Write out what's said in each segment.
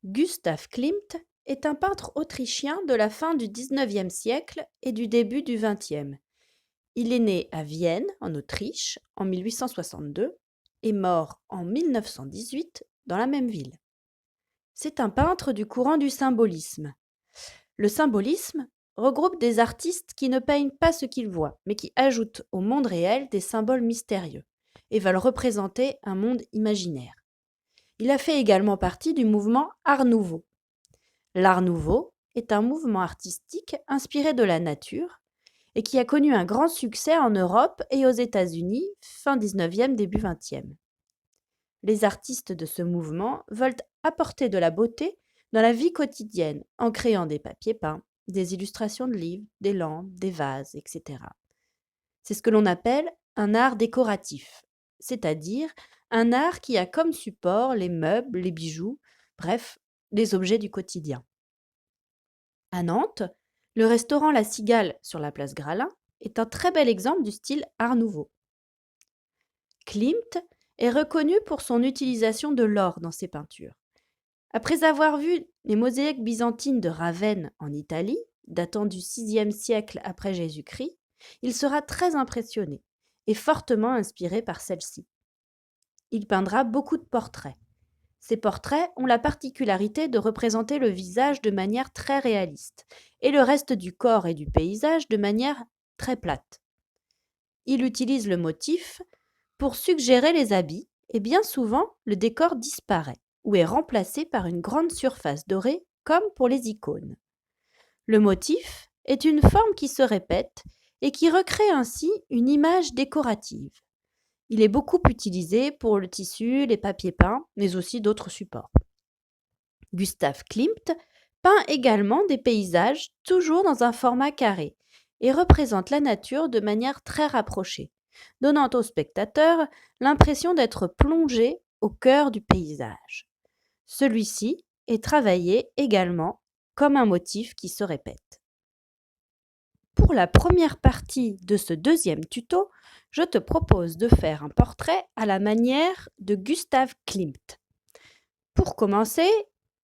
Gustav Klimt est un peintre autrichien de la fin du XIXe siècle et du début du XXe. Il est né à Vienne, en Autriche, en 1862 et mort en 1918 dans la même ville. C'est un peintre du courant du symbolisme. Le symbolisme regroupe des artistes qui ne peignent pas ce qu'ils voient, mais qui ajoutent au monde réel des symboles mystérieux et veulent représenter un monde imaginaire. Il a fait également partie du mouvement Art Nouveau. L'Art Nouveau est un mouvement artistique inspiré de la nature et qui a connu un grand succès en Europe et aux États-Unis fin 19e, début 20e. Les artistes de ce mouvement veulent apporter de la beauté dans la vie quotidienne en créant des papiers peints, des illustrations de livres, des lampes, des vases, etc. C'est ce que l'on appelle un art décoratif, c'est-à-dire un art qui a comme support les meubles, les bijoux, bref, les objets du quotidien. À Nantes, le restaurant La Cigale sur la place Gralin est un très bel exemple du style Art Nouveau. Klimt est reconnu pour son utilisation de l'or dans ses peintures. Après avoir vu les mosaïques byzantines de Ravenne en Italie, datant du VIe siècle après Jésus-Christ, il sera très impressionné et fortement inspiré par celle-ci. Il peindra beaucoup de portraits. Ces portraits ont la particularité de représenter le visage de manière très réaliste et le reste du corps et du paysage de manière très plate. Il utilise le motif pour suggérer les habits et bien souvent le décor disparaît ou est remplacé par une grande surface dorée comme pour les icônes. Le motif est une forme qui se répète et qui recrée ainsi une image décorative. Il est beaucoup utilisé pour le tissu, les papiers peints, mais aussi d'autres supports. Gustav Klimt peint également des paysages toujours dans un format carré et représente la nature de manière très rapprochée, donnant au spectateur l'impression d'être plongé au cœur du paysage. Celui-ci est travaillé également comme un motif qui se répète. Pour la première partie de ce deuxième tuto, je te propose de faire un portrait à la manière de Gustav Klimt. Pour commencer,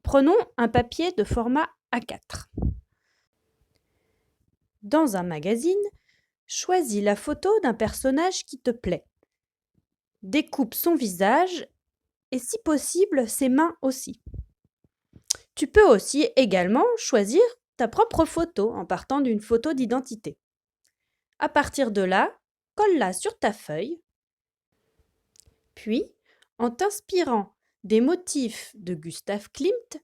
prenons un papier de format A4. Dans un magazine, choisis la photo d'un personnage qui te plaît. Découpe son visage et si possible ses mains aussi. Tu peux aussi également choisir ta propre photo en partant d'une photo d'identité. À partir de là, colle-la sur ta feuille. Puis, en t'inspirant des motifs de Gustav Klimt,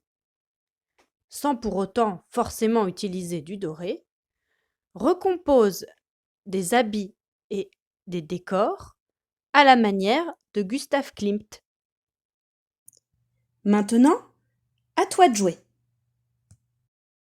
sans pour autant forcément utiliser du doré, recompose des habits et des décors à la manière de Gustav Klimt. Maintenant, à toi de jouer.